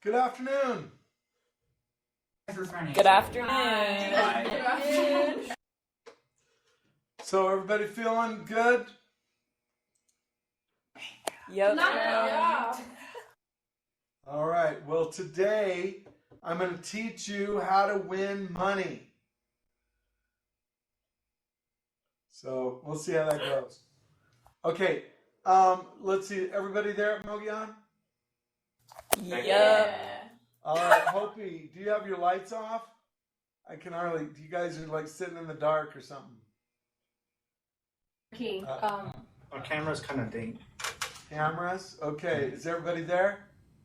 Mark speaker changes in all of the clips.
Speaker 1: Good afternoon.
Speaker 2: Good afternoon.
Speaker 3: Hi.
Speaker 1: So everybody feeling good?
Speaker 2: Yep.
Speaker 3: Yeah.
Speaker 1: All right. Well, today I'm going to teach you how to win money. So we'll see how that goes. Okay. Let's see. Everybody there at Mogion?
Speaker 2: Yep.
Speaker 1: All right. Hopi, do you have your lights off? I can hardly. You guys are like sitting in the dark or something.
Speaker 3: Okay.
Speaker 4: Our camera's kind of dim.
Speaker 1: Cameras? Okay. Is everybody there?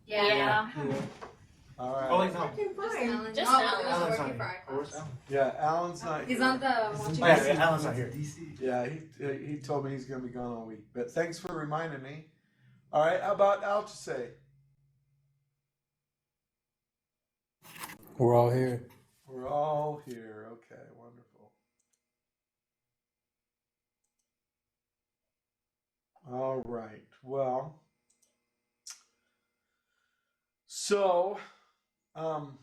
Speaker 3: Yeah.
Speaker 1: All right.
Speaker 4: Oh, wait, no.
Speaker 3: Just
Speaker 4: Alan's
Speaker 3: Alan.
Speaker 4: not here. Where's Alan?
Speaker 1: Yeah, Alan's not here.
Speaker 3: He's on the
Speaker 4: Oh, yeah, Alan's not here.
Speaker 1: Yeah, he told me he's going to be gone all week. But thanks for reminding me. All right, how about Alchese?
Speaker 5: We're all here.
Speaker 1: We're all here. Okay, wonderful. All right. Well, so, all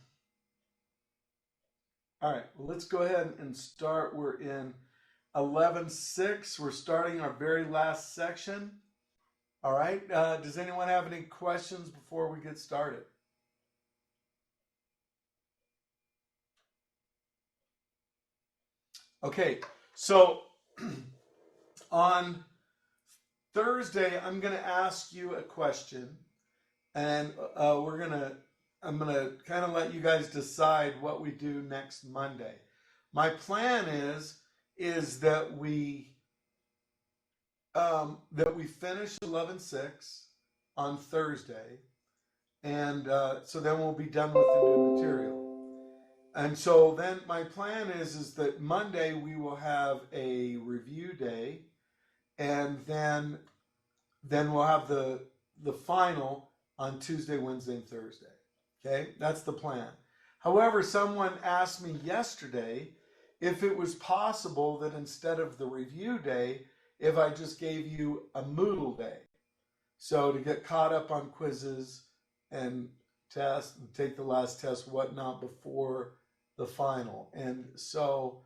Speaker 1: right. Well, let's go ahead and start. We're in 11:6. We're starting our very last section. All right. Does anyone have any questions before we get started? Okay, so on Thursday, I'm going to ask you a question, and I'm gonna kind of let you guys decide what we do next Monday. My plan is that we finish 11:6 on Thursday, and so then we'll be done with the new material. And so then my plan is that Monday we will have a review day, and then we'll have the final on Tuesday, Wednesday, and Thursday. Okay, that's the plan. However, someone asked me yesterday if it was possible that instead of the review day, if I just gave you a Moodle day, so to get caught up on quizzes and tests and take the last test, whatnot, before the final. And so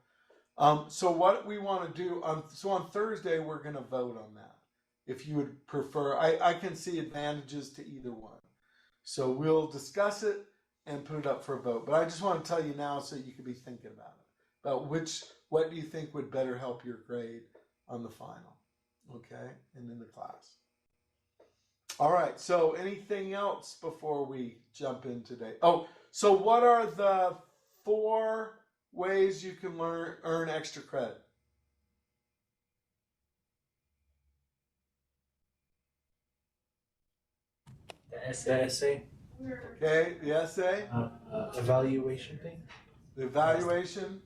Speaker 1: what we want to do on Thursday, we're going to vote on that. If you would prefer, I can see advantages to either one. So we'll discuss it and put it up for a vote. But I just want to tell you now so you can be thinking about it. About what do you think would better help your grade on the final? Okay, and in the class. All right, so anything else before we jump in today? Oh, so what are the 4 ways you can earn extra credit?
Speaker 4: The essay.
Speaker 1: Okay, the essay,
Speaker 4: Evaluation thing.
Speaker 1: the evaluation.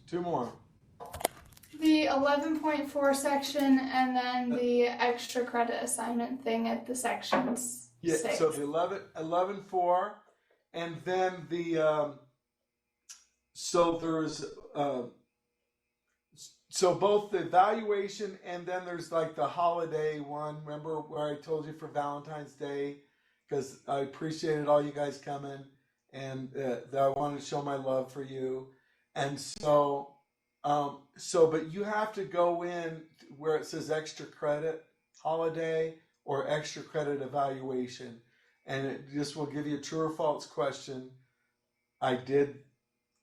Speaker 1: 2 more.
Speaker 6: The 11.4 section and then the extra credit assignment thing at the sections.
Speaker 1: Yeah,
Speaker 6: 6.
Speaker 1: so the 11.4, and then the so there's so both the evaluation and then there's like the holiday one. Remember where I told you for Valentine's Day, because I appreciated all you guys coming, and that I wanted to show my love for you, and so but you have to go in where it says extra credit holiday or extra credit evaluation, and it just will give you a true or false question. I did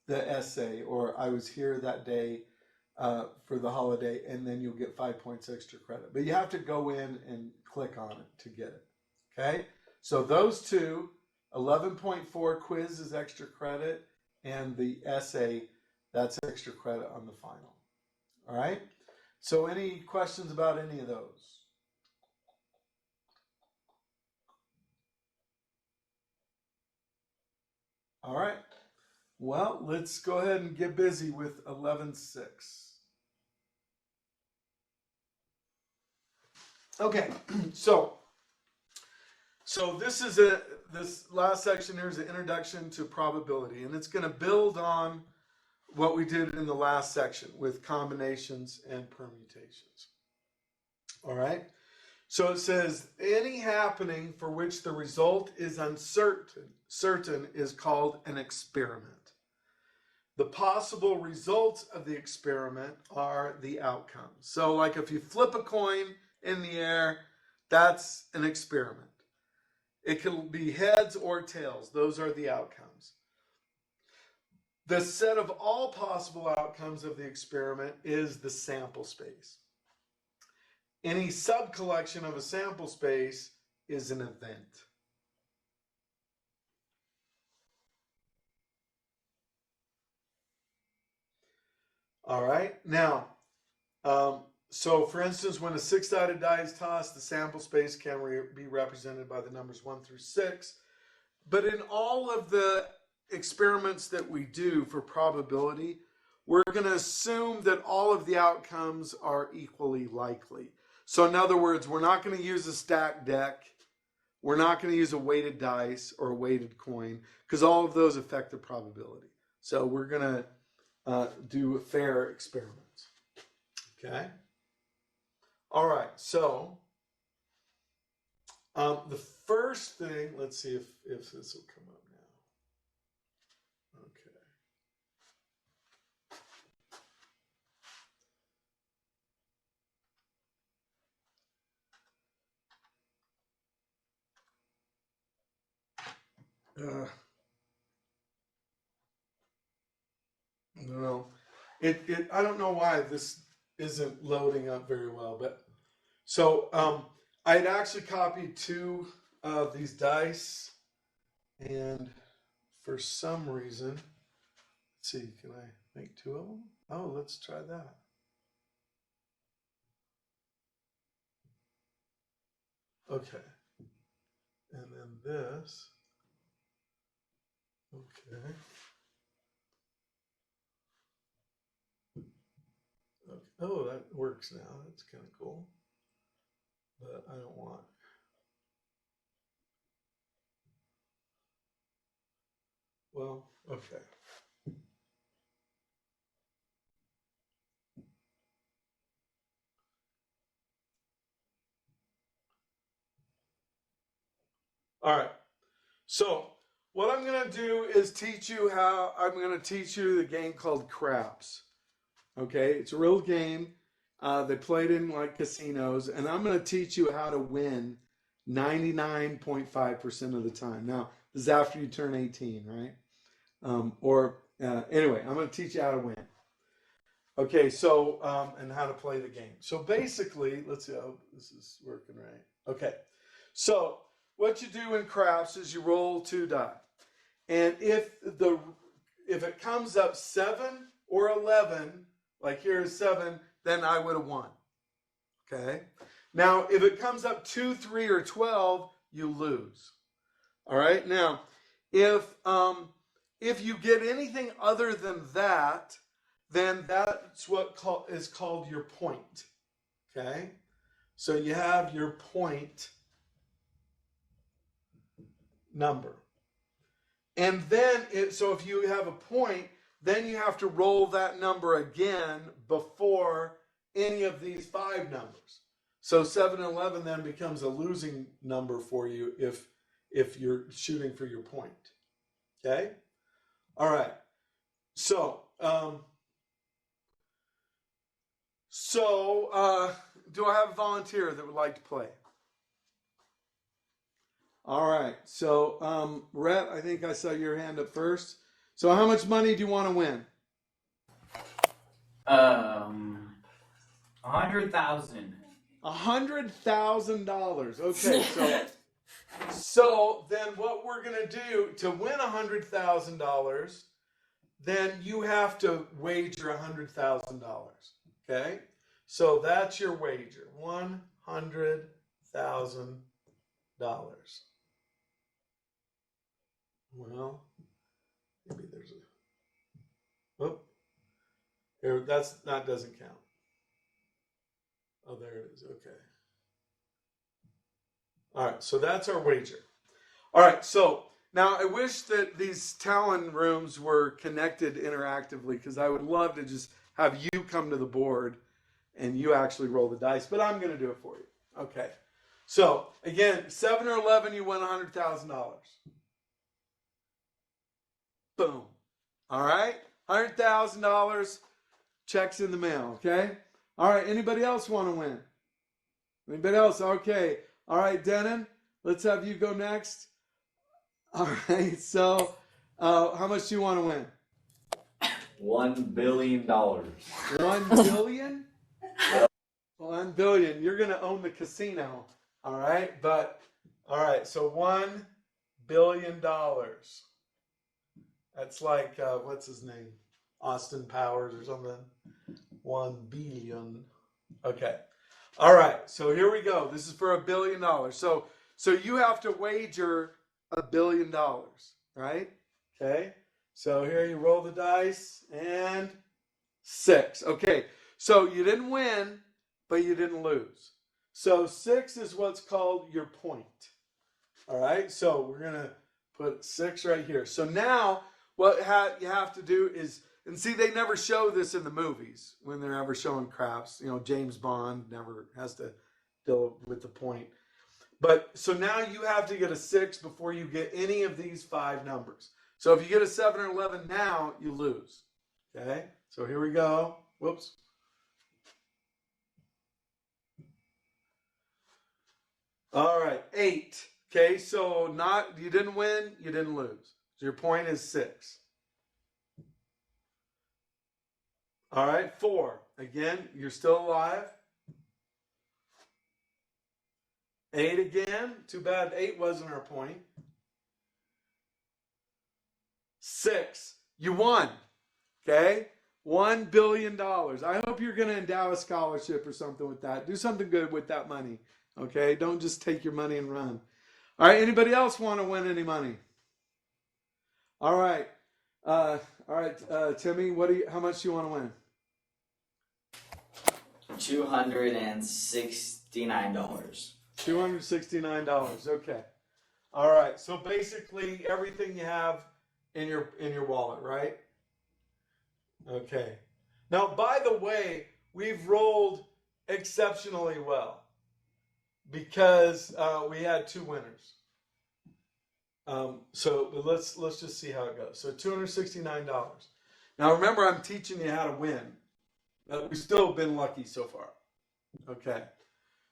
Speaker 1: the essay, or I was here that day for the holiday, and then you'll get 5 points extra credit. But you have to go in and click on it to get it. Okay? So those 2, 11.4 quiz is extra credit, and the essay, that's extra credit on the final. All right? So any questions about any of those? All right. Well, let's go ahead and get busy with 11.6. Okay, so this last section here is an introduction to probability, and it's going to build on what we did in the last section with combinations and permutations. All right. So it says any happening for which the result is certain is called an experiment. The possible results of the experiment are the outcomes. So like if you flip a coin in the air, that's an experiment. It can be heads or tails. Those are the outcomes. The set of all possible outcomes of the experiment is the sample space. Any subcollection of a sample space is an event. All right. Now, so for instance, when a six-sided die is tossed, the sample space can be represented by the numbers 1 through 6. But in all of the experiments that we do for probability, we're going to assume that all of the outcomes are equally likely. So in other words, we're not going to use a stacked deck. We're not going to use a weighted dice or a weighted coin because all of those affect the probability. So we're going to do fair experiments. Okay? All right, so the first thing, let's see if this will come up now. Okay. No, I don't know why this isn't loading up very well, but so I had actually copied 2 of these dice, and for some reason, let's see, can I make 2 of them? Oh, let's try that. Okay, and then this. Okay. Oh, that works now. That's kind of cool. But I don't want. Well, okay. All right. So what I'm going to do is I'm going to teach you the game called Craps. Okay, it's a real game. They played in like casinos, and I'm going to teach you how to win 99.5% of the time. Now, this is after you turn 18, right? Anyway, I'm going to teach you how to win. Okay, so, and how to play the game. So basically, let's see, oh, this is working right. Okay, so what you do in craps is you roll 2 die. And if it comes up 7 or 11, like here is 7, then I would have won. Okay? Now, if it comes up 2, 3, or 12, you lose. All right? Now, if you get anything other than that, then that's what is called your point. Okay? So you have your point number. And then, so if you have a point, then you have to roll that number again before any of these 5 numbers. So 7 and 11 then becomes a losing number for you if you're shooting for your point. Okay? All right. So, do I have a volunteer that would like to play? All right. So, Rhett, I think I saw your hand up first. So how much money do you want to win?
Speaker 2: 100,000.
Speaker 1: $100,000. Okay, so then what we're gonna do to win $100,000, then you have to wager $100,000. Okay, so that's your wager, $100,000. Well, maybe there's a. Oh, here that doesn't count. Oh, there it is. Okay. All right, so that's our wager. All right, so now I wish that these Talon rooms were connected interactively because I would love to just have you come to the board and you actually roll the dice, but I'm going to do it for you. Okay. So, again, 7 or 11, you win $100,000. Boom. All right? $100,000, checks in the mail, okay? All right, anybody else want to win? Anybody else? Okay. All right, Denon, let's have you go next. All right, so how much do you want to win?
Speaker 2: $1 billion.
Speaker 1: 1 billion? 1 billion. You're going to own the casino. All right. But, all right. So $1 billion. That's like, what's his name? Austin Powers or something. 1 billion. Okay. All right. So here we go. This is for $1 billion. So you have to wager $1 billion, right? Okay. So here you roll the dice and 6. Okay. So you didn't win, but you didn't lose. So 6 is what's called your point. All right. So we're going to put 6 right here. So now what you have to do is, and see, they never show this in the movies when they're ever showing craps. You know, James Bond never has to deal with the point. But so now you have to get a 6 before you get any of these 5 numbers. So if you get a 7 or 11 now, you lose. Okay? So here we go. Whoops. All right, 8. Okay, so you didn't win, you didn't lose. So your point is 6. All right, 4. Again, you're still alive. 8 again. Too bad 8 wasn't our point. 6. You won. Okay? $1 billion. I hope you're going to endow a scholarship or something with that. Do something good with that money. Okay? Don't just take your money and run. All right. Anybody else want to win any money? All right. Timmy, how much do you want to win?
Speaker 2: $269.
Speaker 1: $269. Okay. All right. So basically everything you have in your wallet, right? Okay. Now, by the way, we've rolled exceptionally well because we had 2 winners. So let's just see how it goes. So $269. Now remember, I'm teaching you how to win. We've still been lucky so far. Okay.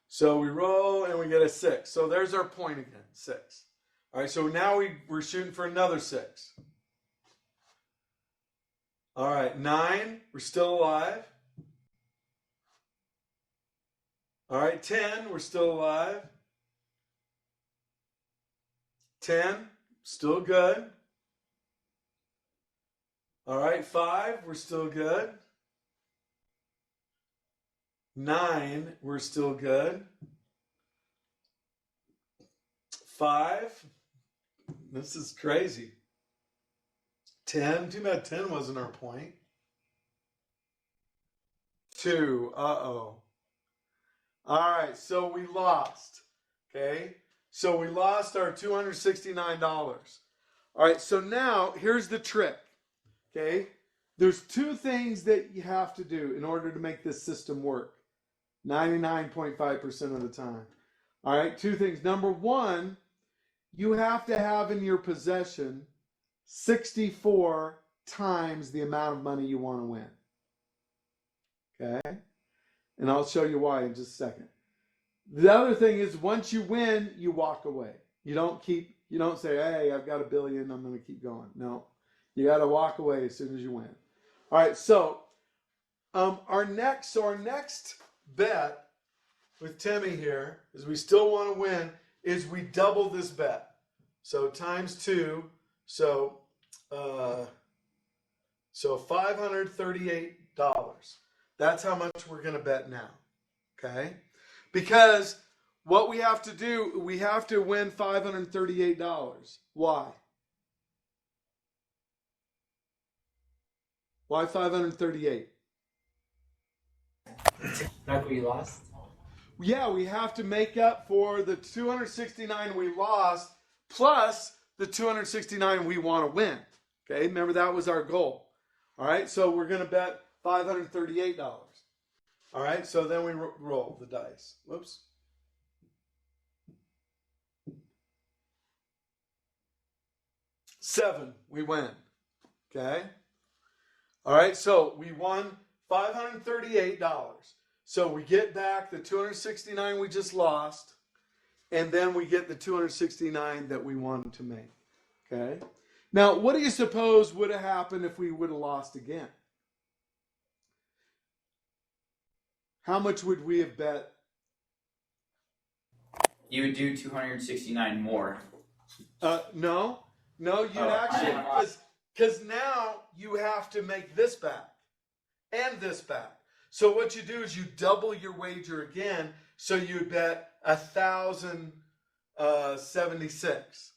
Speaker 1: So we roll and we get a 6. So there's our point again, 6. All right. So now we're shooting for another 6. All right. 9. We're still alive. All right. 10. We're still alive. 10. Still good. All right. 5. We're still good. 9, we're still good. 5, this is crazy. 10, too bad 10 wasn't our point. 2, uh-oh. All right, so we lost, okay? So we lost our $269. All right, so now here's the trick, okay? There's 2 things that you have to do in order to make this system work. 99.5% of the time. All right, 2 things. Number 1, you have to have in your possession 64 times the amount of money you want to win. Okay? And I'll show you why in just a second. The other thing is once you win, you walk away. You don't say, hey, I've got $1 billion, I'm going to keep going. No. You got to walk away as soon as you win. All right, so our next bet with Timmy here is we still want to win is we double this bet. So times 2, so $538. That's how much we're going to bet now. Okay? Because what we have to do, we have to win $538. Why? Why 538?
Speaker 4: Like we lost?
Speaker 1: Yeah, we have to make up for the 269 we lost plus the 269 we want to win. Okay, remember that was our goal. All right, so we're going to bet $538. All right, so then we roll the dice. Whoops. Seven, we win. Okay. All right, so we won $538. So we get back the 269 we just lost, and then we get the 269 that we wanted to make. Okay. Now, what do you suppose would have happened if we would have lost again? How much would we have bet?
Speaker 2: You would do 269 more.
Speaker 1: No, you'd actually, because now you have to make this back and this back. So what you do is you double your wager again. So you'd bet 1,076.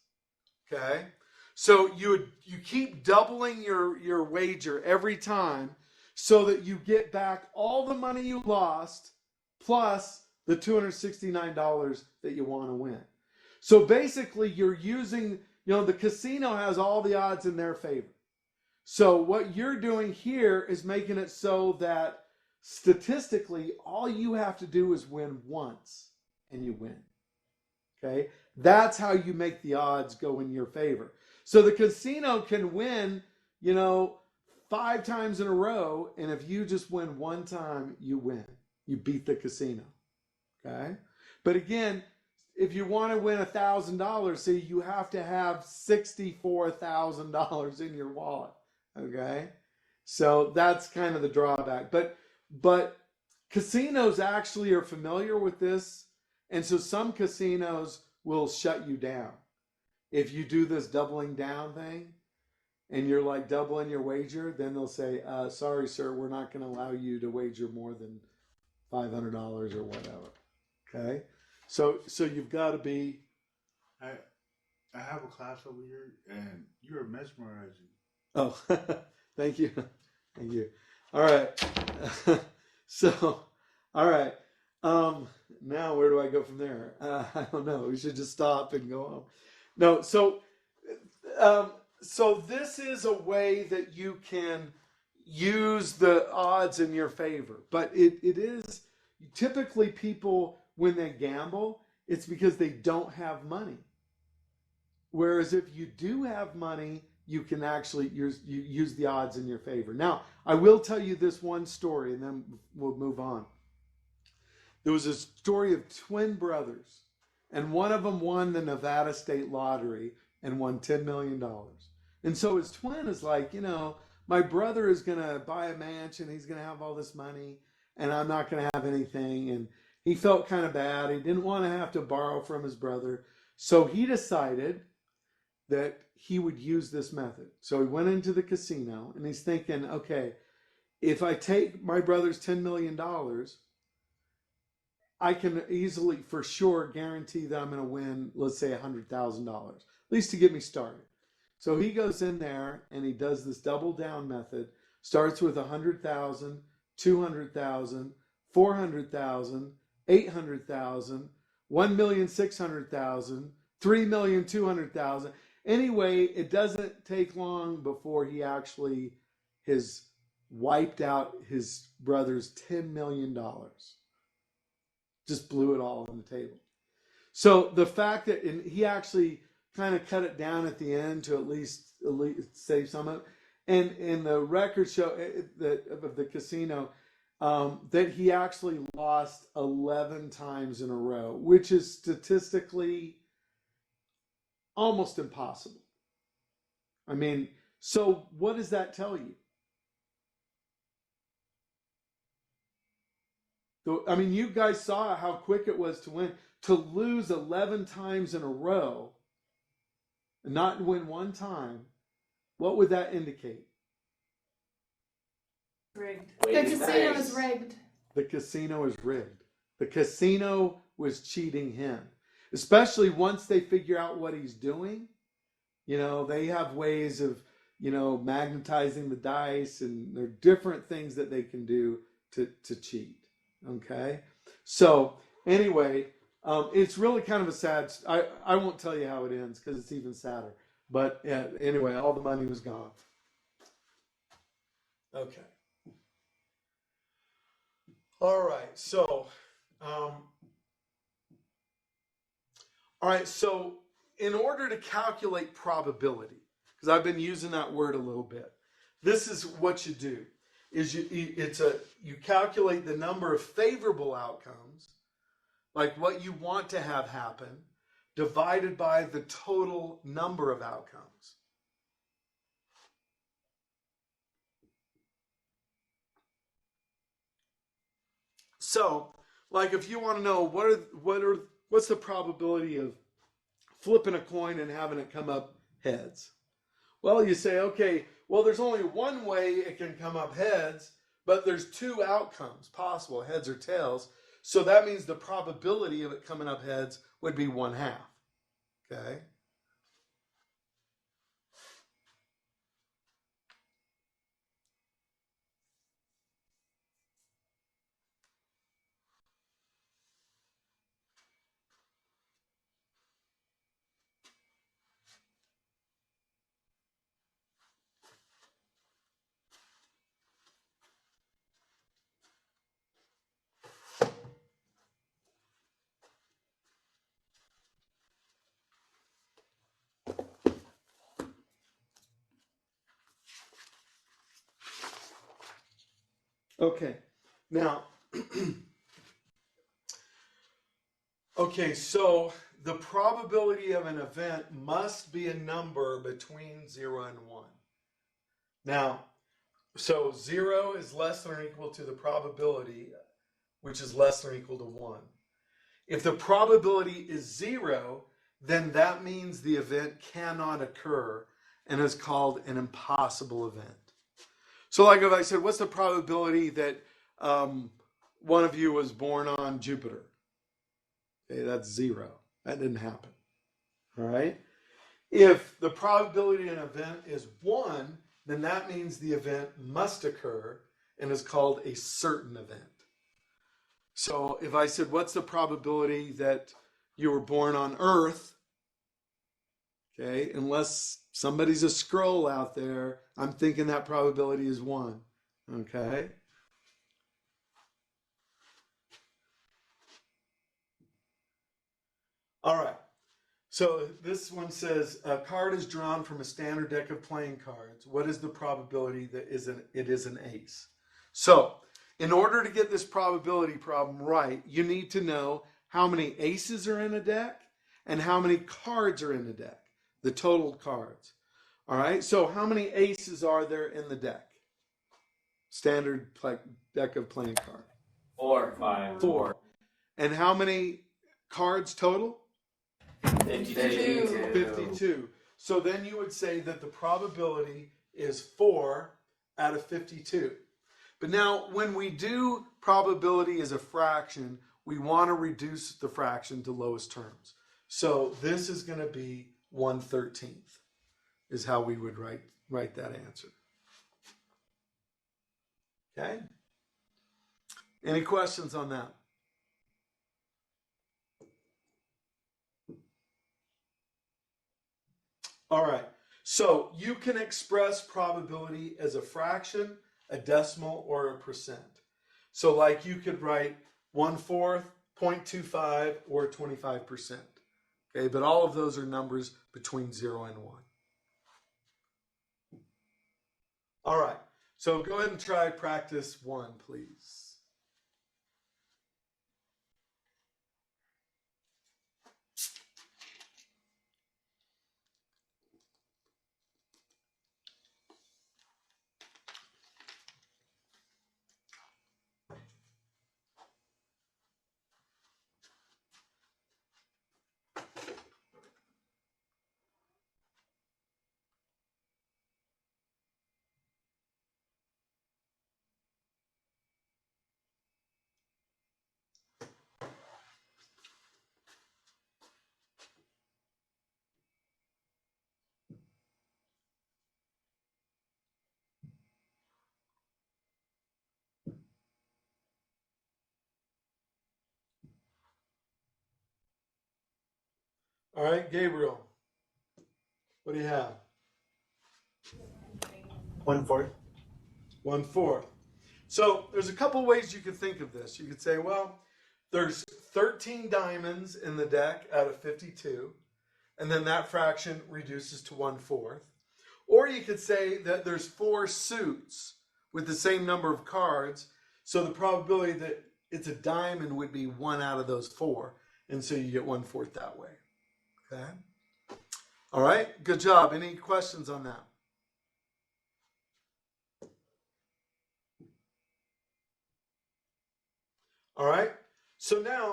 Speaker 1: Okay, so you keep doubling your wager every time, so that you get back all the money you lost plus the $269 that you want to win. So basically you're using, the casino has all the odds in their favor. So what you're doing here is making it so that statistically all you have to do is win once and you win. Okay? That's how you make the odds go in your favor. So the casino can win, 5 times in a row, and if you just win one time, you win. You beat the casino. Okay? But again, if you want to win $1,000, see, you have to have $64,000 in your wallet. Okay? So that's kind of the drawback. But casinos actually are familiar with this, and so some casinos will shut you down if you do this doubling down thing. And you're like doubling your wager, then they'll say, sorry, sir, we're not going to allow you to wager more than $500 or whatever. Okay? So you've got to be...
Speaker 7: I have a class over here, and you're mesmerizing.
Speaker 1: Oh, thank you. Thank you. All right. All right. Now where do I go from there? I don't know. We should just stop and go home. No, so this is a way that you can use the odds in your favor. But it is typically people, when they gamble, it's because they don't have money. Whereas if you do have money, you can actually use the odds in your favor. Now, I will tell you this one story, and then we'll move on. There was a story of twin brothers, and one of them won the Nevada State Lottery and won $10 million. And so his twin is like, my brother is going to buy a mansion. He's going to have all this money, and I'm not going to have anything. And he felt kind of bad. He didn't want to have to borrow from his brother. So he decided that he would use this method. So he went into the casino, and he's thinking, okay, if I take my brother's $10 million, I can easily, for sure, guarantee that I'm going to win, let's say $100,000, at least to get me started. So he goes in there and he does this double down method, starts with 100,000, 200,000, 400,000, 800,000, 1,600,000, 3,200,000. Anyway, it doesn't take long before he actually has wiped out his brother's $10 million. Just blew it all on the table. So the fact that he actually kind of cut it down at the end to at least save some of it. And the records show that of the casino that he actually lost 11 times in a row, which is statistically almost impossible. I mean, so what does that tell you? I mean, you guys saw how quick it was to win. To lose 11 times in a row and not win one time, what would that indicate?
Speaker 6: Rigged.
Speaker 2: Way
Speaker 6: The
Speaker 2: too
Speaker 6: casino
Speaker 2: fast.
Speaker 6: is rigged.
Speaker 1: The casino is rigged. The casino was cheating him. Especially once they figure out what he's doing. They have ways of, magnetizing the dice, and there are different things that they can do to cheat. Okay? So, anyway, it's really kind of a sad... I won't tell you how it ends because it's even sadder. But yeah, anyway, all the money was gone. Okay. All right, so, in order to calculate probability, because I've been using that word a little bit, this is what you do: is you calculate the number of favorable outcomes, like what you want to have happen, divided by the total number of outcomes. So, like if you want to know what's the probability of flipping a coin and having it come up heads? Well, you say, okay, well, there's only one way it can come up heads, but there's two outcomes possible, heads or tails. So that means the probability of it coming up heads would be 1/2. Okay. Okay. Now, okay, so the probability of an event must be a number between 0 and 1. Now, so 0 is less than or equal to the probability, which is less than or equal to 1. If the probability is 0, then that means the event cannot occur and is called an impossible event. So like if I said, what's the probability that one of you was born on Jupiter? Okay, that's 0. That didn't happen. All right. If the probability of an event is 1, then that means the event must occur and is called a certain event. So if I said, what's the probability that you were born on Earth? Okay, unless somebody's a scroll out there, I'm thinking that probability is 1. Okay. All right. So this one says a card is drawn from a standard deck of playing cards. What is the probability that it is an ace? So in order to get this probability problem right, you need to know how many aces are in a deck and how many cards are in the deck, the total cards. All right, so how many aces are there in the deck? Standard deck of playing cards.
Speaker 2: 4, 5,
Speaker 1: 4. And how many cards total?
Speaker 2: 52.
Speaker 1: 52. So then you would say that the probability is 4 out of 52. But now when we do probability as a fraction, we want to reduce the fraction to lowest terms. So this is going to be 1/13 is how we would write that answer. Okay? Any questions on that? All right. So you can express probability as a fraction, a decimal, or a percent. So like you could write 1/4, 0.25, or 25%. Okay, but all of those are numbers between 0 and 1. All right. So go ahead and try practice 1, please. All right, Gabriel, what do you have?
Speaker 4: 1/4.
Speaker 1: 1/4. So there's a couple ways you could think of this. You could say, well, there's 13 diamonds in the deck out of 52, and then that fraction reduces to 1/4. Or you could say that there's 4 suits with the same number of cards, so the probability that it's a diamond would be 1 out of those 4, and so you get 1/4 that way. Okay? All right, good job. Any questions on that? All right, so now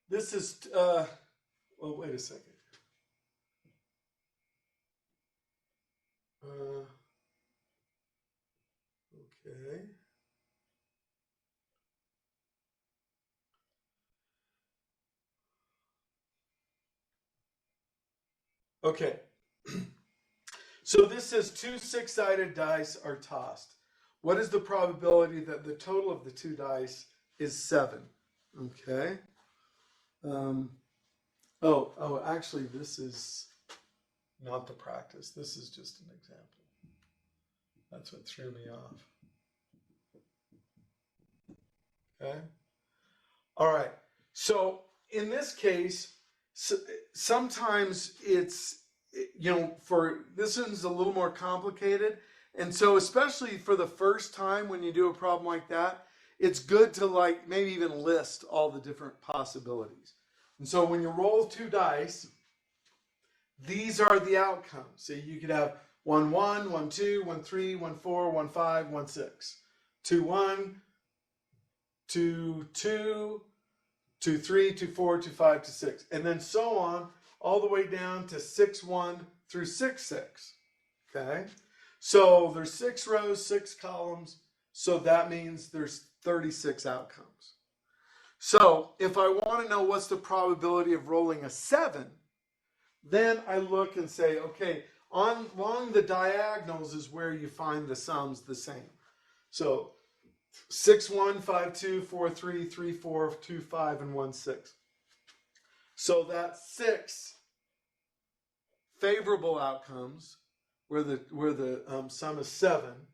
Speaker 1: this is, well, wait a second. Okay. Okay. So this says 2 6-sided dice are tossed. What is the probability that the total of the 2 dice is 7? Okay. Actually, this is not the practice. This is just an example. That's what threw me off. Okay. All right. So in this case, sometimes it's, for this one's a little more complicated. And so especially for the first time when you do a problem like that, it's good to maybe even list all the different possibilities. And so when you roll 2 dice, these are the outcomes. So you could have 1 1, 1 2, 1 3, 1 4, 1 5, 1 6, 2 1, 2 2, 2 3, 2 4, 2 5, 2 6, and then so on all the way down to 6 1 through 6 6. Okay, so there's 6 rows, 6 columns, so that means there's 36 outcomes. So if I want to know what's the probability of rolling a 7, then I look and say, okay, along the diagonals is where you find the sums the same. So 6 1, 5 2, 4 3, 3 4, 2 5, and 1 6. So that's 6 favorable outcomes where the sum is 7.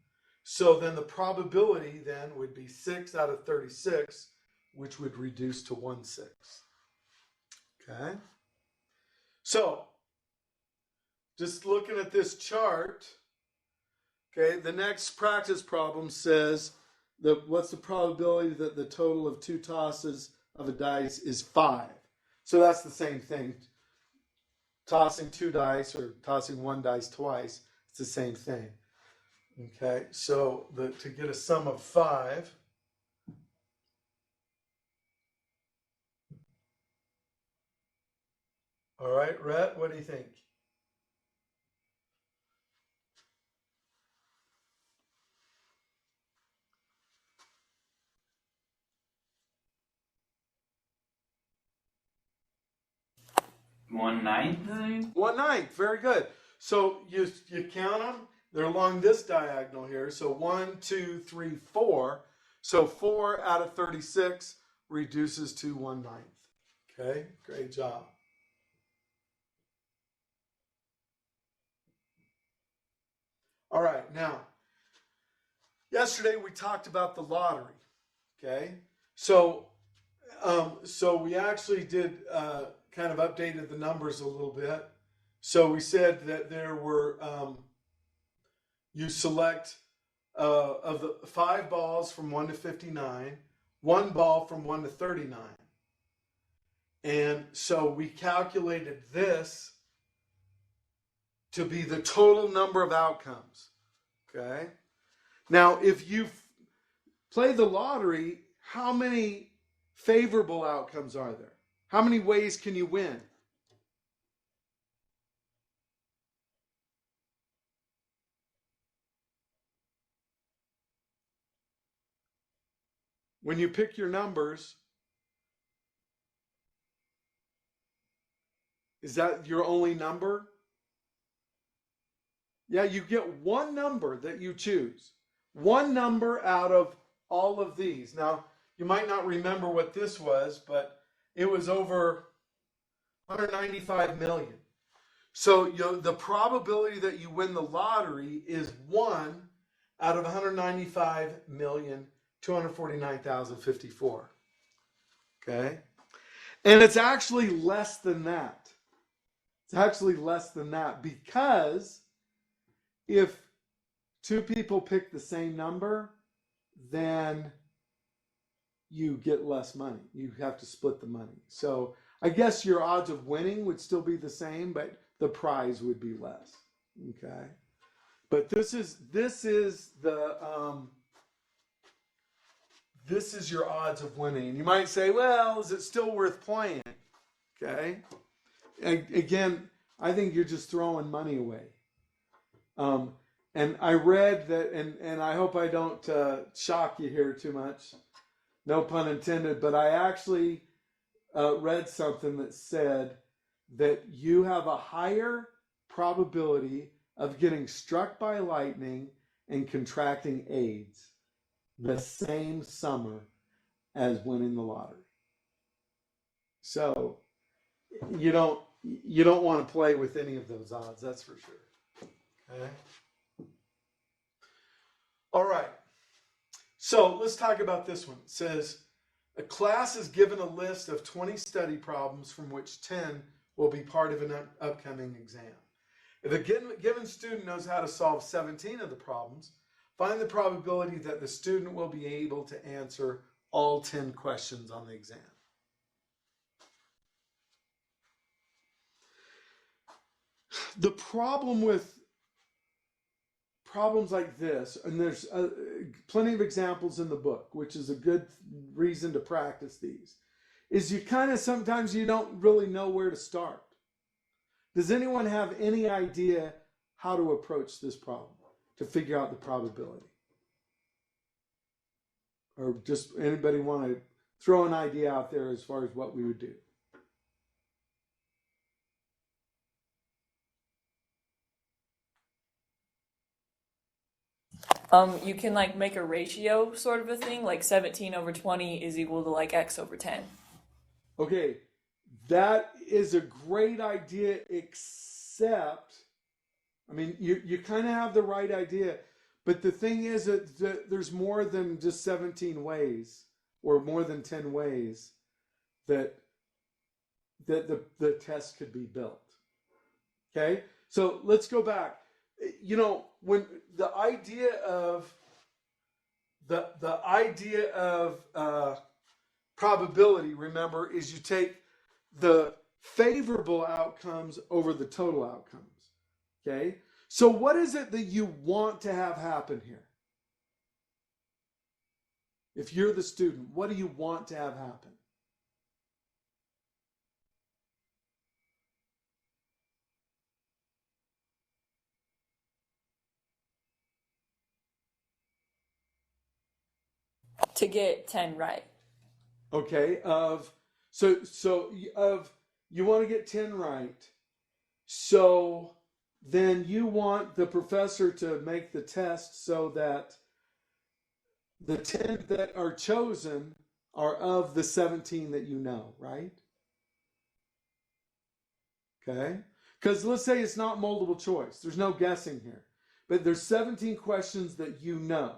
Speaker 1: So then the probability then would be 6 out of 36, which would reduce to 1/6. Okay. So just looking at this chart, okay, the next practice problem says what's the probability that the total of 2 tosses of a dice is 5? So that's the same thing. Tossing 2 dice or tossing 1 dice twice, it's the same thing. Okay, so to get a sum of 5, all right, Rhett, what do you think?
Speaker 2: One ninth.
Speaker 1: 1/9, very good. So you count them. They're along this diagonal here. So 1, 2, 3, 4. So 4 out of 36 reduces to 1/9. Okay, great job. All right, now, yesterday we talked about the lottery. Okay, so we actually did kind of updated the numbers a little bit. So we said that there were, you select of the 5 balls from 1 to 59, 1 ball from 1 to 39. And so we calculated this to be the total number of outcomes. Okay. Now, if you play the lottery, how many favorable outcomes are there? How many ways can you win? When you pick your numbers, is that your only number? Yeah, you get one number that you choose. One number out of all of these. Now, you might not remember what this was, but it was over 195 million. So the probability that you win the lottery is 1 out of 195,249,054. Okay? And it's actually less than that. It's actually less than that because if two people pick the same number, then you get less money. You have to split the money. So I guess your odds of winning would still be the same, but the prize would be less. Okay? But this is your odds of winning. And you might say, well, is it still worth playing? Okay? Again, I think you're just throwing money away. And I read that, and I hope I don't shock you here too much. No pun intended, but I actually read something that said that you have a higher probability of getting struck by lightning and contracting AIDS the same summer as winning the lottery. So you don't want to play with any of those odds, that's for sure. Okay. All right. So let's talk about this one. It says a class is given a list of 20 study problems from which 10 will be part of an upcoming exam. If a given student knows how to solve 17 of the problems, find the probability that the student will be able to answer all 10 questions on the exam. The problem with problems like this, and there's plenty of examples in the book, which is a good reason to practice these, is you kind of sometimes you don't really know where to start. Does anyone have any idea how to approach this problem to figure out the probability? Or just anybody want to throw an idea out there as far as what we would do?
Speaker 8: You can like make a ratio sort of a thing, like 17 over 20 is equal to like X over 10.
Speaker 1: Okay, that is a great idea, except, I mean, you kind of have the right idea, but the thing is that there's more than just 17 ways, or more than 10 ways that the test could be built. Okay, so let's go back. You know, when the idea of probability, remember, is you take the favorable outcomes over the total outcomes. Okay, so what is it that you want to have happen here? If you're the student, what do you want to have happen?
Speaker 8: To get 10 right.
Speaker 1: Okay, you want to get 10 right. So then you want the professor to make the test so that the 10 that are chosen are of the 17 that you know, right? Okay? Because let's say it's not multiple choice. There's no guessing here. But there's 17 questions that you know.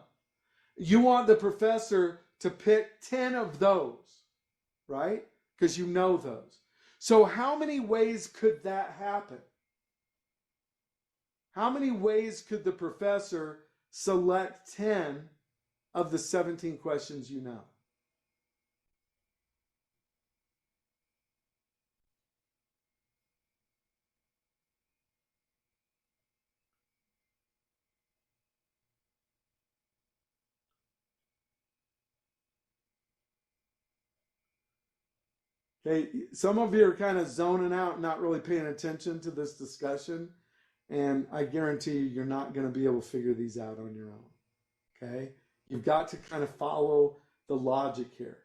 Speaker 1: You want the professor to pick 10 of those, right? Because you know those. So how many ways could that happen? How many ways could the professor select 10 of the 17 questions you know? Okay, some of you are kind of zoning out, not really paying attention to this discussion, and I guarantee you, you're not going to be able to figure these out on your own. Okay, you've got to kind of follow the logic here.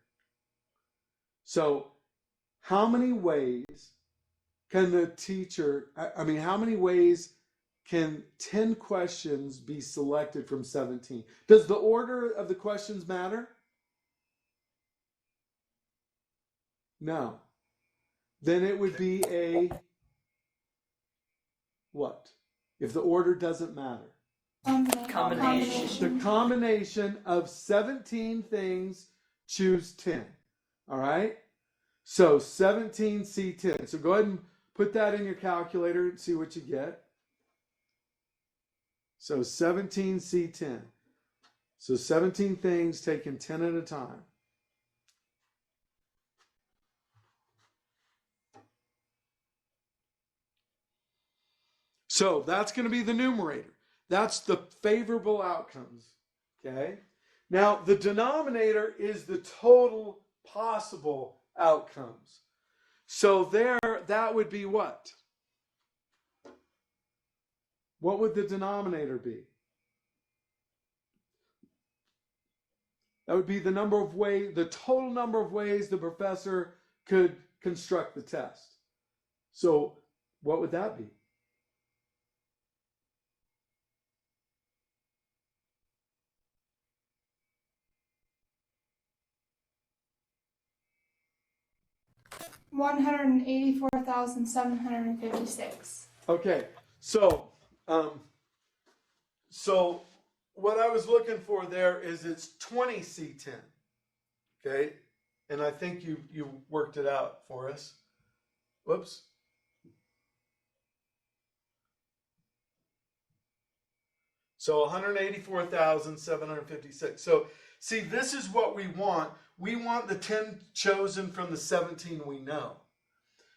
Speaker 1: So, how many ways can the teacher? How many ways can 10 questions be selected from 17? Does the order of the questions matter? No. Then it would be a what? If the order doesn't matter.
Speaker 8: Combination.
Speaker 1: The combination of 17 things, choose 10. All right? So 17C10. So go ahead and put that in your calculator and see what you get. So 17C10. So 17 things taken 10 at a time. So that's going to be the numerator. That's the favorable outcomes. Okay? Now, the denominator is the total possible outcomes. So there, that would be what? What would the denominator be? That would be the number of ways, the total number of ways the professor could construct the test. So what would that be?
Speaker 6: $184,756.
Speaker 1: Okay, so what I was looking for there is it's 20C10. Okay, and I think you worked it out for us. Whoops. So 184,756. So see, this is what we want. We want the 10 chosen from the 17 we know.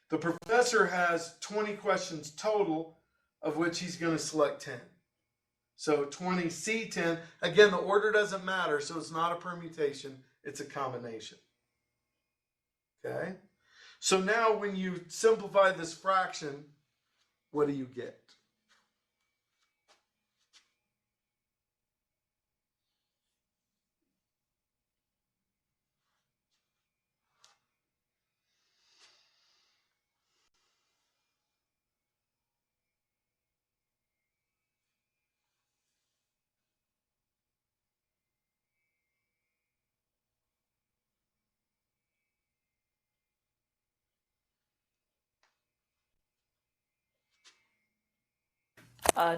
Speaker 1: The professor has 20 questions total, of which he's going to select 10. So 20C10. Again, the order doesn't matter, so it's not a permutation, it's a combination. Okay? So now when you simplify this fraction, what do you get?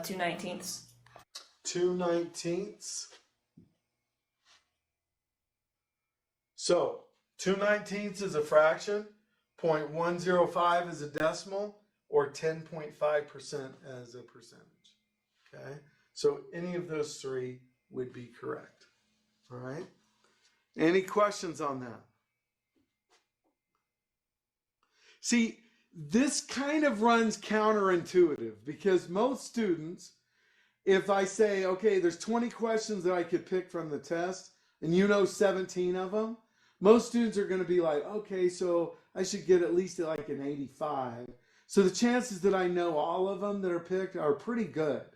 Speaker 8: Two 19ths.
Speaker 1: 2/19. So 2/19 is a fraction, 0.105 is a decimal, or 10.5% as a percentage. Okay, so any of those three would be correct. All right. Any questions on that? See, this kind of runs counterintuitive because most students, if I say, okay, there's 20 questions that I could pick from the test, and you know 17 of them, most students are going to be like, okay, so I should get at least like an 85. So the chances that I know all of them that are picked are pretty good.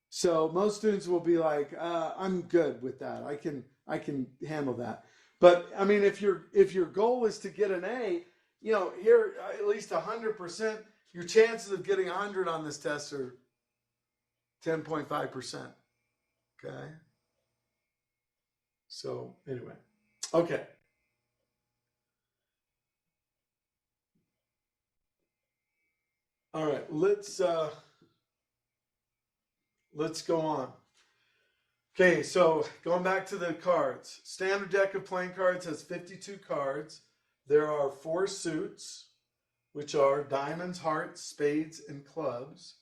Speaker 1: So most students will be like, I'm good with that. I can handle that. But I mean, if your goal is to get an A, you know, here at least 100%, your chances of getting 100 on this test are 10.5%. Okay. So anyway, okay. All right, let's go on. Okay, so going back to the cards. Standard deck of playing cards has 52 cards. There are 4 suits, which are diamonds, hearts, spades, and clubs.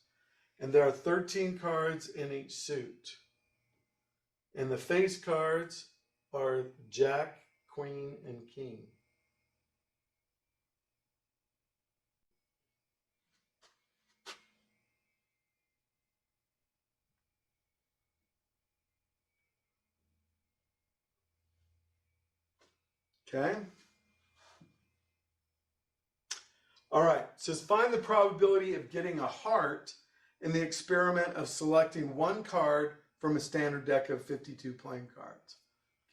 Speaker 1: And there are 13 cards in each suit. And the face cards are Jack, Queen, and King. Okay. All right. It says find the probability of getting a heart in the experiment of selecting one card from a standard deck of 52 playing cards.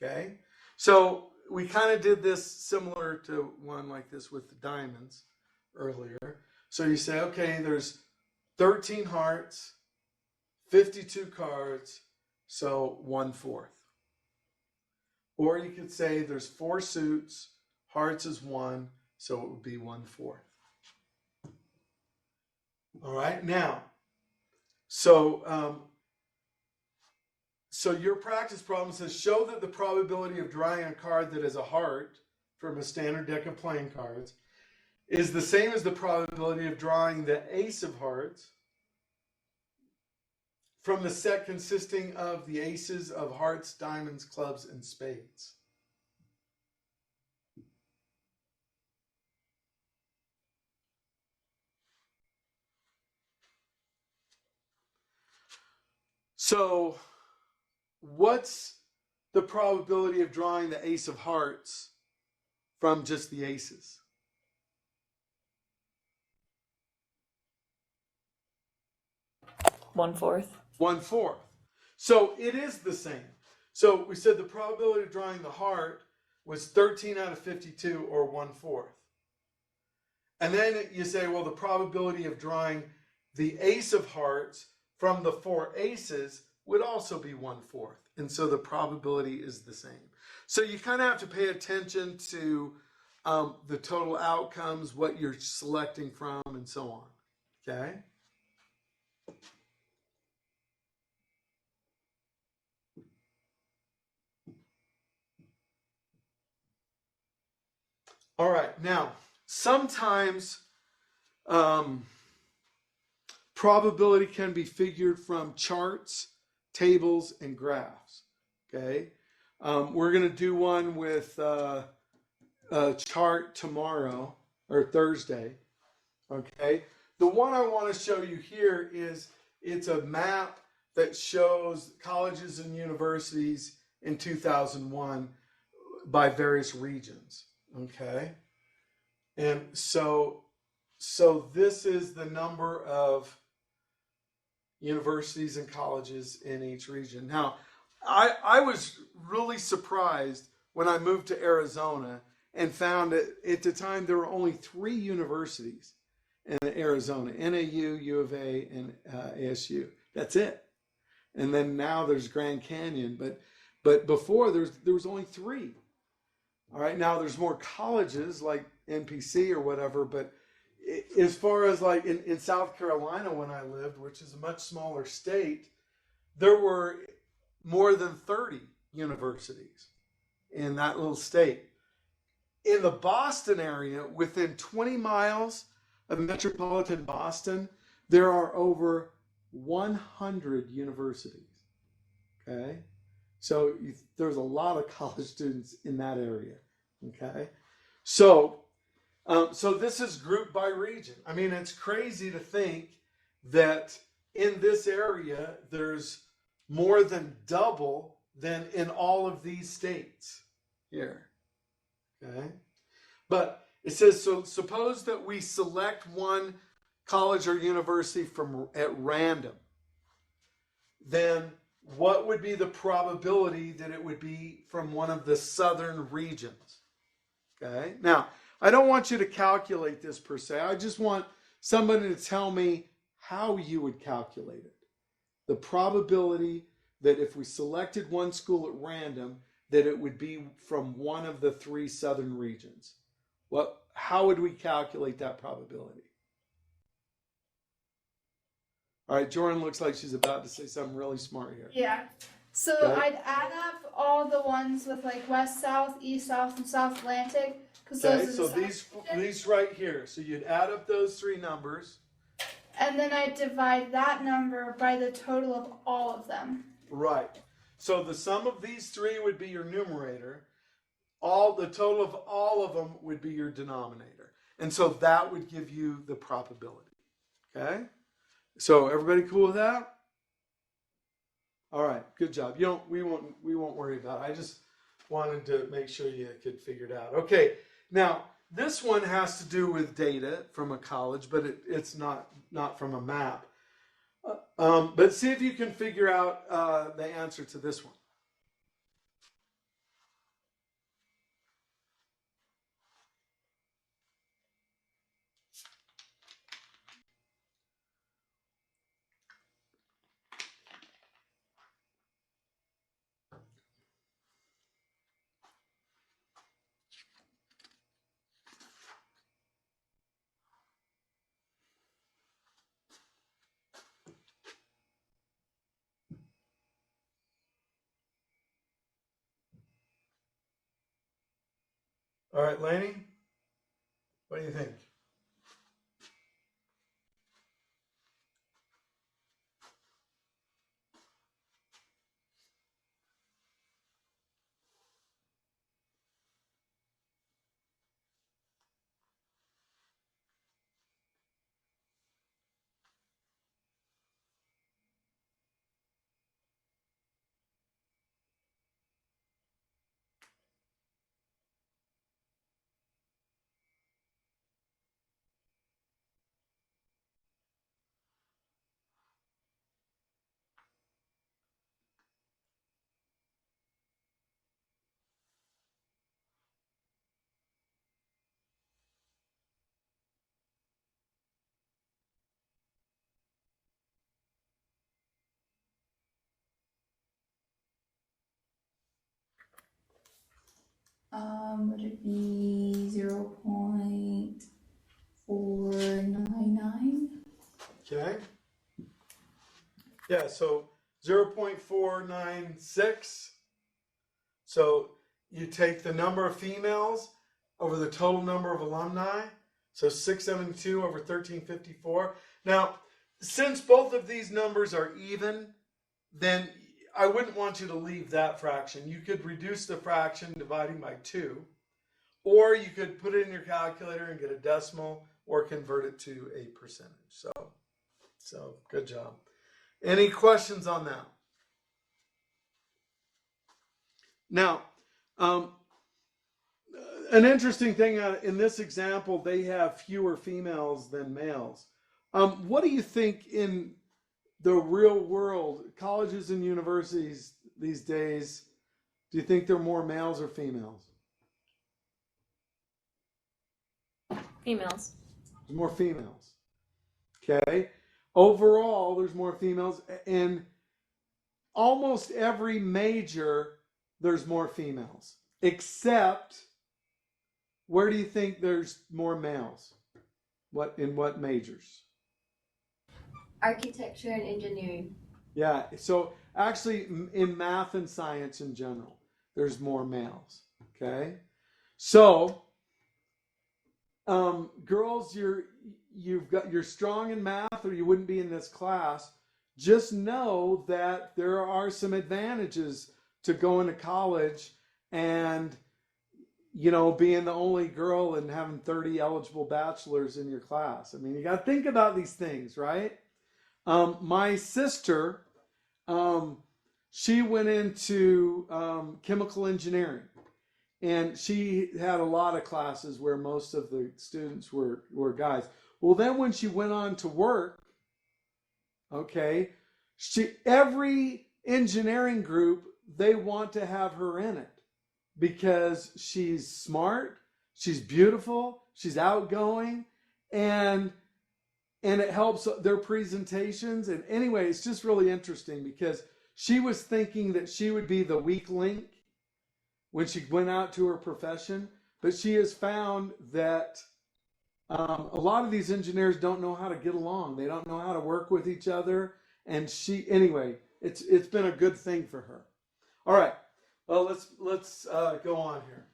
Speaker 1: Okay. So we kind of did this similar to one like this with the diamonds earlier. So you say, okay, there's 13 hearts, 52 cards, so 1/4. Or you could say there's 4 suits, hearts is 1, so it would be 1/4. All right, now, so so your practice problem says show that the probability of drawing a card that is a heart from a standard deck of playing cards is the same as the probability of drawing the ace of hearts from the set consisting of the aces of hearts, diamonds, clubs, and spades. So, what's the probability of drawing the ace of hearts from just the aces?
Speaker 8: One-fourth.
Speaker 1: 1/4. So it is the same. So we said the probability of drawing the heart was 13 out of 52 or 1/4. And then you say, well, the probability of drawing the ace of hearts from the 4 aces would also be 1/4. And so the probability is the same. So you kind of have to pay attention to the total outcomes, what you're selecting from, and so on. Okay? All right, now, sometimes probability can be figured from charts, tables, and graphs, okay? We're going to do one with a chart tomorrow, or Thursday, okay? The one I want to show you here is, it's a map that shows colleges and universities in 2001 by various regions. Okay, and so this is the number of universities and colleges in each region. Now, I was really surprised when I moved to Arizona and found that at the time there were only 3 universities in Arizona: NAU, U of A, and ASU. That's it. And then now there's Grand Canyon, but before there was only 3. All right, now there's more colleges like NPC or whatever, but as far as like in South Carolina when I lived, which is a much smaller state, there were more than 30 universities in that little state. In the Boston area, within 20 miles of metropolitan Boston, there are over 100 universities. Okay? So there's a lot of college students in that area, okay? So this is grouped by region. I mean, it's crazy to think that in this area, there's more than double than in all of these states here, okay? But it says, so suppose that we select one college or university at random, then what would be the probability that it would be from one of the southern regions? Okay. Now, I don't want you to calculate this per se. I just want somebody to tell me how you would calculate it. The probability that if we selected one school at random, that it would be from one of the 3 southern regions. How would we calculate that probability? All right, Jordan looks like she's about to say something really smart here.
Speaker 6: Yeah. So
Speaker 1: Okay.
Speaker 6: I'd add up all the ones with like west, south, east, south, and south Atlantic. Because
Speaker 1: Okay,
Speaker 6: those
Speaker 1: so
Speaker 6: are the
Speaker 1: these right here. So you'd add up those 3 numbers.
Speaker 6: And then I'd divide that number by the total of all of them.
Speaker 1: Right. So the sum of these 3 would be your numerator. The total of all of them would be your denominator. And so that would give you the probability. Okay? So everybody cool with that? All right, good job. We won't worry about it. I just wanted to make sure you could figure it out. Okay, now this one has to do with data from a college, but it's not from a map. But see if you can figure out the answer to this one. All right, Laney, what do you think?
Speaker 3: Would it be 0.499?
Speaker 1: Okay. Yeah, so 0.496. So you take the number of females over the total number of alumni. So 672 over 1354. Now, since both of these numbers are even, then I wouldn't want you to leave that fraction. You could reduce the fraction dividing by 2, or you could put it in your calculator and get a decimal or convert it to a percentage. So good job. Any questions on that? Now, an interesting thing in this example, they have fewer females than males. What do you think in the real world, colleges and universities these days, do you think they're more males or females?
Speaker 3: Females.
Speaker 1: There's more females. Okay. Overall, there's more females. In almost every major, there's more females. Except, where do you think there's more males? In what majors?
Speaker 3: Architecture and engineering.
Speaker 1: Yeah, so actually in math and science in general, there's more males. Okay. So, girls, you're strong in math or you wouldn't be in this class. Just know that there are some advantages to going to college and, being the only girl and having 30 eligible bachelors in your class. I mean, you got to think about these things, right? My sister, she went into chemical engineering. And she had a lot of classes where most of the students were guys. Well, then when she went on to work, okay, every engineering group, they want to have her in it because she's smart, she's beautiful, she's outgoing, and it helps their presentations. And anyway, it's just really interesting because she was thinking that she would be the weak link when she went out to her profession, but she has found that a lot of these engineers don't know how to get along. They don't know how to work with each other. And anyway, it's been a good thing for her. All right, well, let's go on here.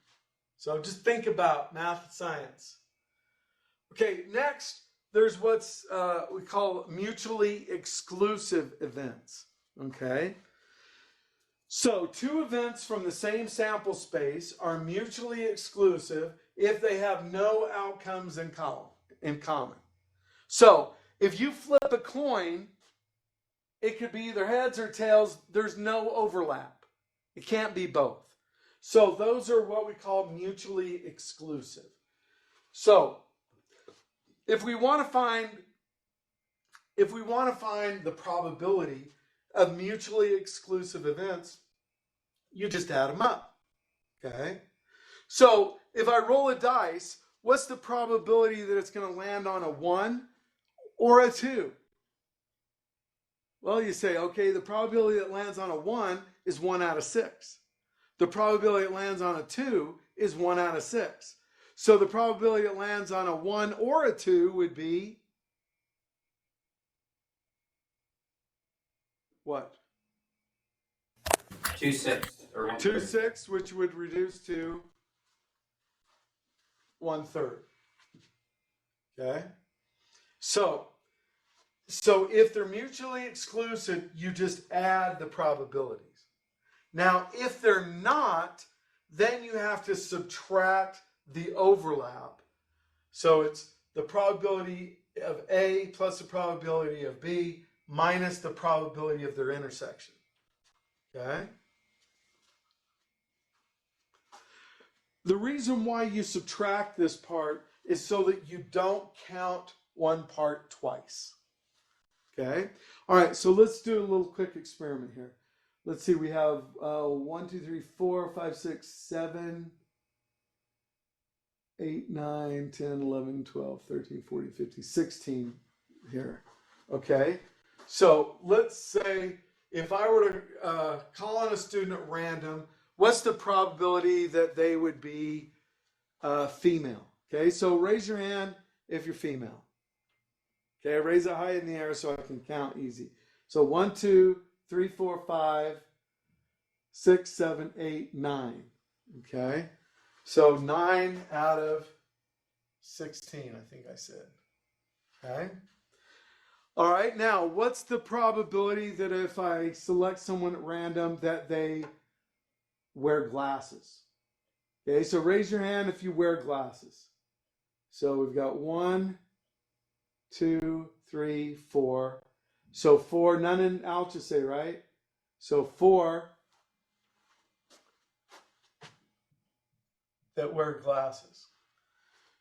Speaker 1: So just think about math and science. Okay, next, there's what's we call mutually exclusive events. Okay. So, two events from the same sample space are mutually exclusive if they have no outcomes in common. So, if you flip a coin, it could be either heads or tails. There's no overlap. It can't be both. So, those are what we call mutually exclusive. So, if we want to find the probability of mutually exclusive events, you just add them up. Okay? So if I roll a dice, what's the probability that it's going to land on a 1 or a 2? Well, you say, okay, the probability that lands on a 1 is 1 out of 6. The probability it lands on a 2 is 1 out of 6. So the probability it lands on a 1 or a 2 would be what?
Speaker 2: 2/6 or 1/3.
Speaker 1: 2/6, which would reduce to 1/3. Okay? So if they're mutually exclusive, you just add the probabilities. Now, if they're not, then you have to subtract the overlap. So it's the probability of A plus the probability of B minus the probability of their intersection. Okay? The reason why you subtract this part is so that you don't count one part twice. Okay? All right, so let's do a little quick experiment here. Let's see, we have 1, 2, 3, 4, 5, 6, 7, 8, 9, 10, 11, 12, 13, 14, 15, 16 here. Okay? So let's say if I were to call on a student at random, what's the probability that they would be female? Okay, so raise your hand if you're female. Okay, raise it high in the air so I can count easy. So 1, 2, 3, 4, 5, 6, 7, 8, 9. Okay, so 9 out of 16, I think I said. Okay. All right, now what's the probability that if I select someone at random that they wear glasses? Okay, so raise your hand if you wear glasses. So we've got 1, 2, 3, 4. So 4, none in Alchese, right? So 4 that wear glasses.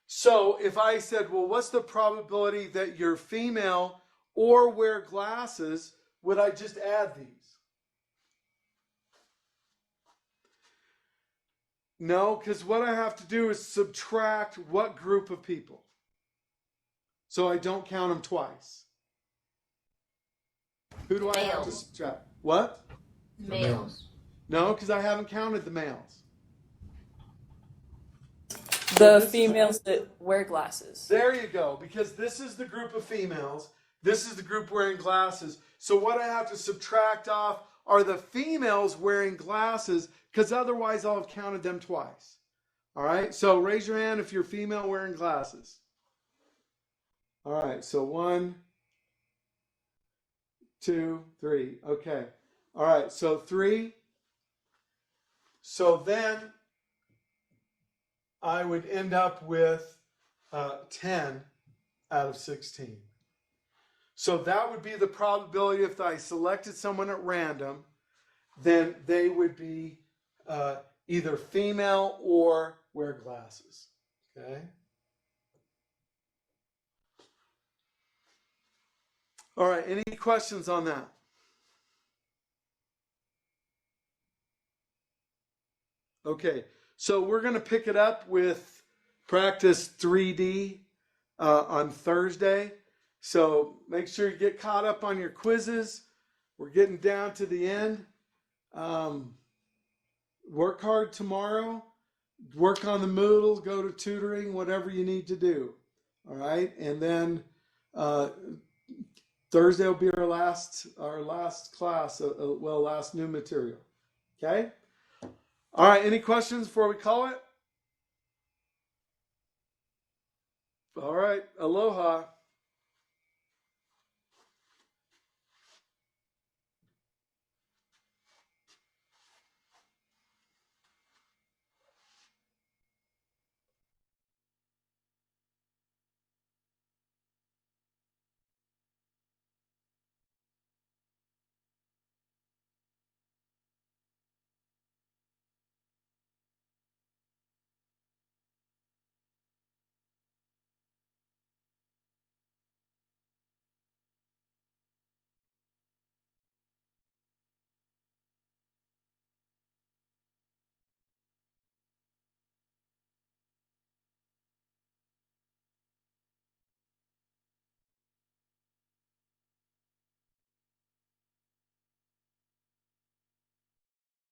Speaker 1: So if I said, well, what's the probability that you're female or wear glasses, would I just add these? No, because what I have to do is subtract what group of people? So I don't count them twice. Who do I have to subtract? What?
Speaker 3: Males.
Speaker 1: No, because I haven't counted the males.
Speaker 8: The females that wear glasses.
Speaker 1: There you go, because this is the group of females. This is the group wearing glasses. So what I have to subtract off are the females wearing glasses, because otherwise I'll have counted them twice. All right, so raise your hand if you're female wearing glasses. All right, so 1, 2, 3. Okay. All right, so 3. So then I would end up with 10 out of 16. So that would be the probability if I selected someone at random, then they would be either female or wear glasses. Okay? All right, any questions on that? Okay, so we're going to pick it up with practice 3D on Thursday. So make sure you get caught up on your quizzes. We're getting down to the end. Work hard tomorrow. Work on the Moodle, go to tutoring, whatever you need to do. All right, and then Thursday will be our last class, last new material. Okay? All right, any questions before we call it? All right, aloha.